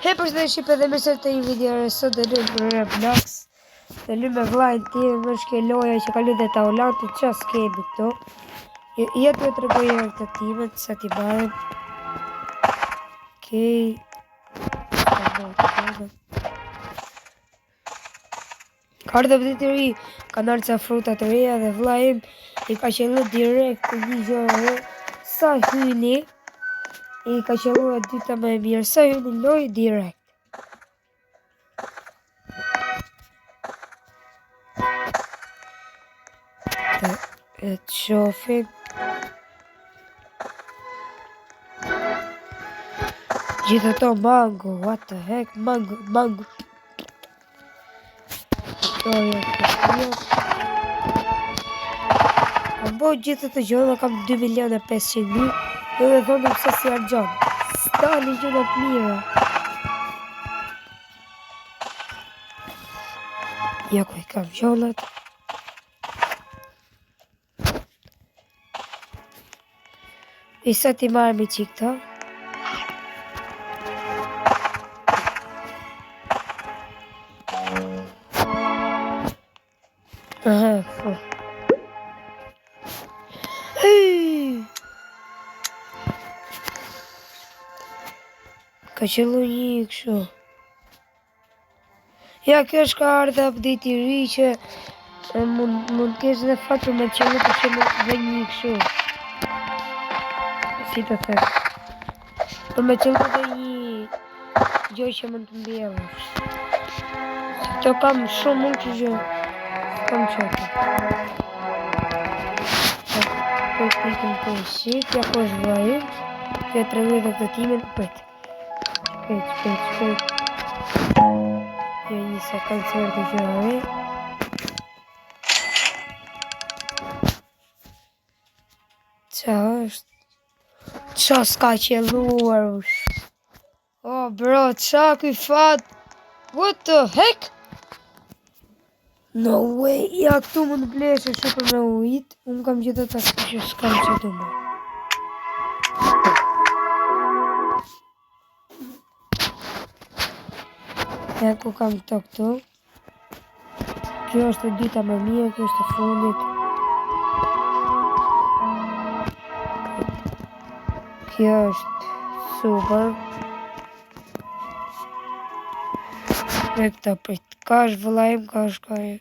He përshëndetje edhe mirë se të një video sot dhe lumë për Roblox. Dhe lumë me vllajën tim, më shke loja që ka lidhe ta Hollandit, që s'kemi këto. Jetë me të regoj herë të timet, sa t'i marrim. Okej. Ka ardhe vëdit të ri, ka nërë ca fruta të reja dhe vllajim i ka qellu direkt të një gjore sa hyni. I ka qellu e dyta më e mirë, sa hyni loj direkt. E të shofim. Gjithë ato mango, what the heck, mango. Kam bo gjithë të gjona, kam 2.500.000, dhe thonë pëse si arë gjonë. Stani gjona të mira. Ja ku i kam gjonat. I sa ti marrë me qikë ta. Aha, po. Ka qëllu një kështu. Ja, kjo është ka ardhe update i ri që mund t'kesh dhe faqë me qëllu për që dhe një kështu. Si të thërë. Për me qëllu dhe një gjoj që mund të mbjellësh. Këto kam shumë mund që gjë. Kam qëtë. Për pikin për shqit, ja ko është vajim. Kjo të rëgjë dhe këtë timin, pëtë. Shpejt. Jo një sekundë të vërë të gjërave. Qa është? Qa s'ka qelluar ush? Oh bro, qa kuj fat? What the heck? No way, ja këtu mund të bleshe shumë me ujit. Unë kam gjithë të të që s'kam që të më. Ja ku kam këto. Kjo është e dyta më mirë, kjo është e fundit. Kjo është super. Dhe këta prit. Ka është vëllajmë, ka është ka e.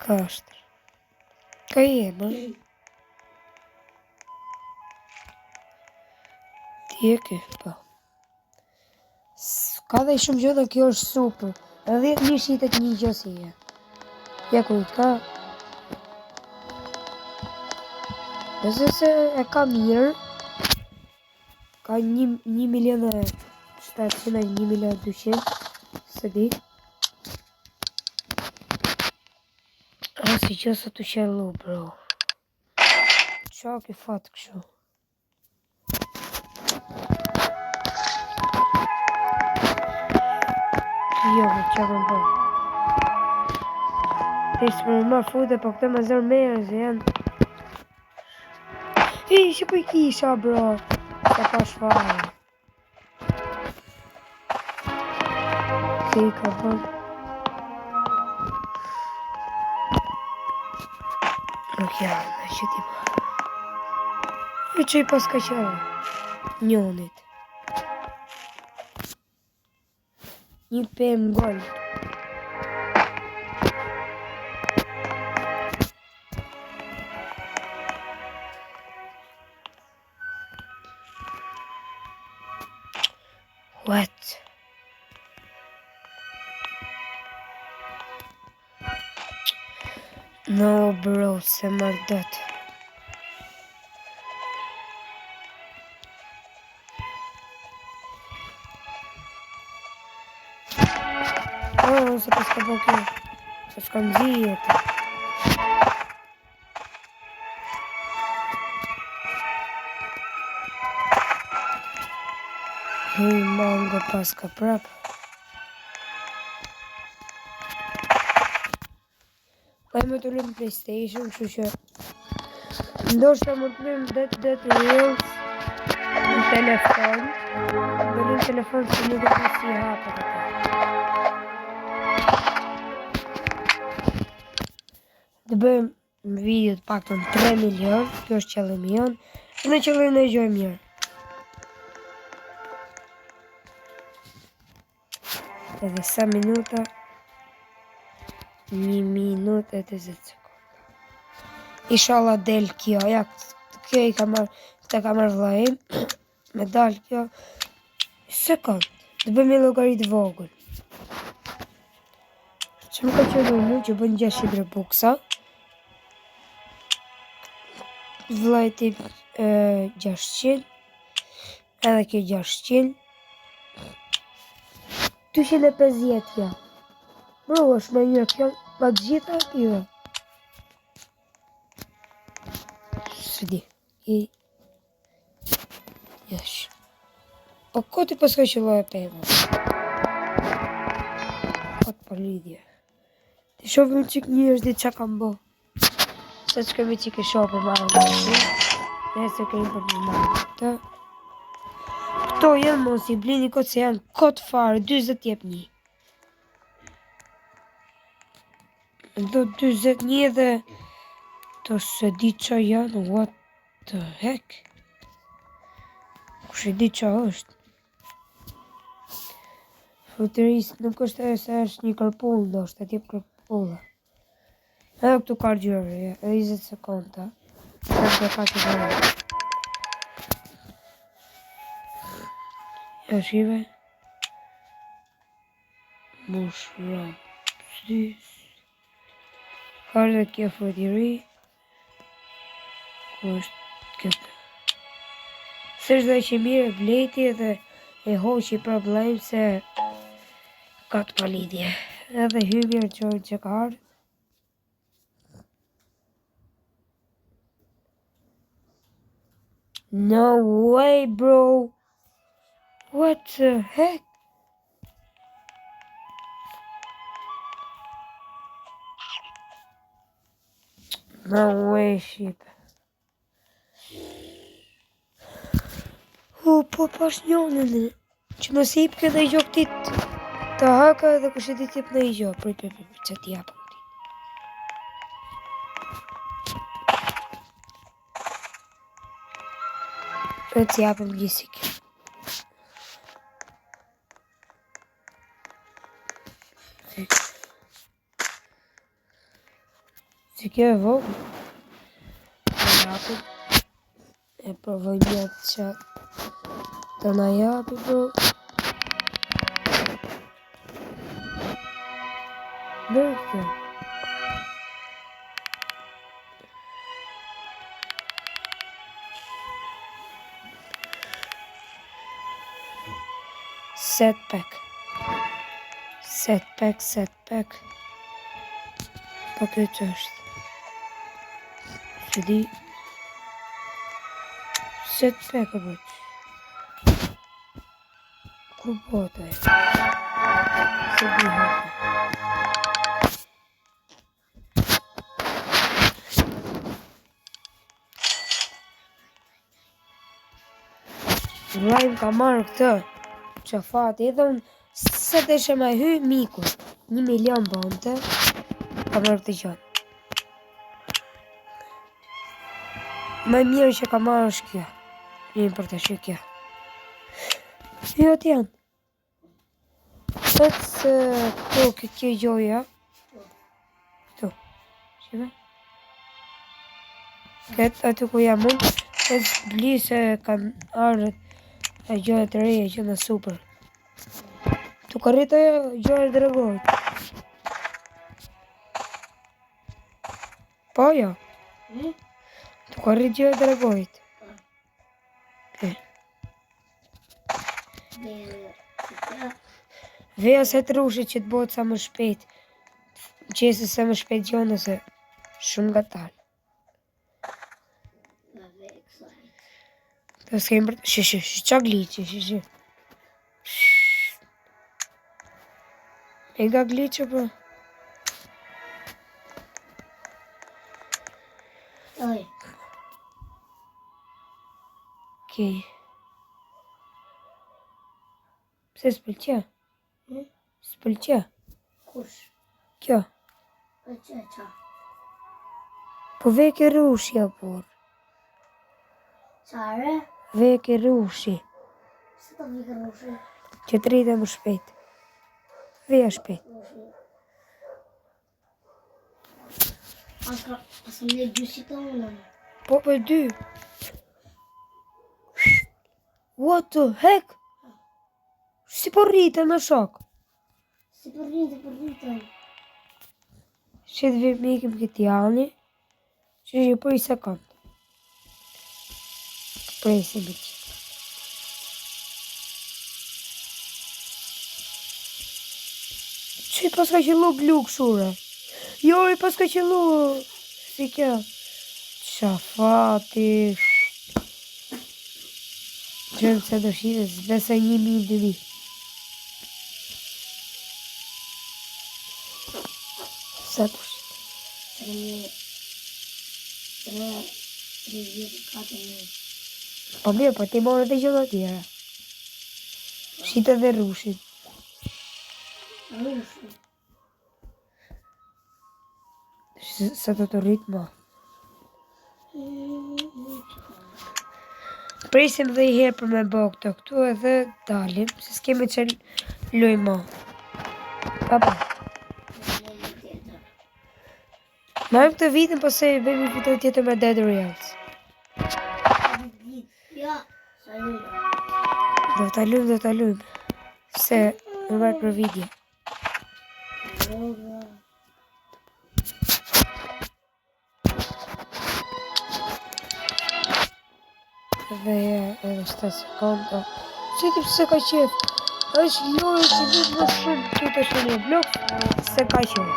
Ka është. Ka e, më. Ti e ke, pa. Ka dhe i shumë gjë dhe kjo është super. Edhe një shitet një gjësije. Ja ku i ka. Nëse se e ka mirë. Ka 1.700.000, 1.200.000. Se di. A si që sa të qellu, bro. Qa ke fatë këshu? Jo, që kam po. Ishtë për më marë frute, po këte më zërë merë, se janë. Që për i kisha, bro. Sa pa shfarë. Këj ka po. Nuk janë, në që ti marë. E që i pas ka qërë. Njonit. Një PM gold. What? No bro, se mërdet. Se pas ka po kjo. Se s'kam zijet. Hej, mango pas ka prap. Kaj me të lumë PlayStation, kështu që ndoshta më të lumë Dead Reels në telefon. në telefon që nuk e të si hapët atë. Të bëjmë në video të pak të në 3 milion, kjo është qëllimi jonë, e në qëllim në gjoj mirë. Edhe sa minuta, 1 minutë e 20 sekonda. Inshallah del kjo, ja, kjo i ka marrë, të ka marrë vllai, me dal kjo, sekund, të bëjmë llogaritë vogël. Që më ka qenë mu që bën 600 buksa, vllai tip 600, edhe kjo 600, 250 ja. Bro, është me një kjo, pa të gjitha kjo. Së di, jesh. Po koti pas ka qëlloj e pejma. Kot për lidhje. Ti shofim qik një është ditë qa kam bo. Se që kemi qik e shofë marrë në shi. Nese kemi për një marrë të. Këto jenë mos i blini këtë se janë këtë farë, 20 jep një. Do 21 dhe to se di qa janë, what the heck? Kush e di qa është? Futuris nuk është e se është një kërpull, do është e tjep kërpulla. Edhe këtu ka gjërë, 20 sekonda. Edhe dhe ka të gjërë. Ja shive. Mushram. Sys. Ka dhe kjo futuri. Ku është këtë. Së është dhe që mire bleti dhe e hoqi problem se ka të palidhje. Edhe hymjer që ka ardhë. No way, bro. What the heck? No way, shit. Po pas njonën e. Që më sip këtë i gjok tit të haka dhe kështë ti tip në i gjok. Për, që ti japëm ti. Për që japëm gjisik. Si kjo e vogë. Në japëm. E provoj njëtë që të na japi, bro. Bërte. Setback. Po këtë është. Së di. Setback e bëtë. Ku bote e? Se di hëtë. Vlajmë ka marrë këtë. Që fati edhe unë se të ishe me hy miku. 1 milion bonte. Ka marrë këtë gjënë. Më mirë që ka marrë është kjo. Një për të shë kjo. Jo të janë. Sëtë se këto kjo gjoja. Këtu. Shqive? Këtë aty ku jam unë. Këtë bli se kanë ardhët e gjoja të reje që në super. Tu ka rritë e gjoja të regojt. Po jo. Tu ka rritë gjoja të regojt. Veja se të rushit që të botë sa më shpejt. Qesi sa më shpejt gjonë nëse shumë nga talë. Të s'kem për të... qa glitqë, E nga glitqë, po. Oj. Okej. Pse s'pëlqe? S'pëlqe? Kush? Kjo. Pëlqe qa? Po veke rushja, por. Qare? Veke rushi. Se të vike rushi? Që të rritë më shpejt. Veja shpejt. Asë me 2 si të unën. Po për 2. What the heck? Si po rritë në shok? Si për rritë. Që të vim ikim këtë janë. Që që për i sekund. Presim i që. Që i pas ka qëllu gluk shure? Jo, i pas ka qëllu si kjo. Qafati. Gjëmë se dëshirës, besa 1.000-2.000. Sa të shqit? 3.000. Po mirë, po ti morë dhe gjëllë tjera. Shqita dhe rushin. Rushi. Sa të rritë ma. Presim dhe i herë për me bo këtu edhe dalim, se s'kemi që luj ma. Papa. Marëm këtë vitën, po se bëjmë i video tjetër me Dead Reals. Ja, sa lujë. Do ta lujmë. Se më marrë për video. Dhe edhe 7 sekonda. Si ti pëse ka qef? është lojë që vit më shumë të të shumë një blok, se ka qef.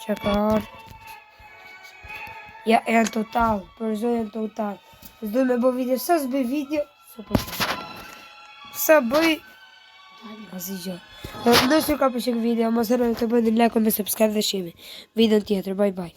Që ka arë. Ja, janë total, përzo janë total. S'do me bo video, sa s'bëj video, s'u përqef. Sa bëj, asë i gjë. Nësër ka përqek video, mos harroni të bëni like, me subscribe dhe shimi. Video tjetër, bye bye.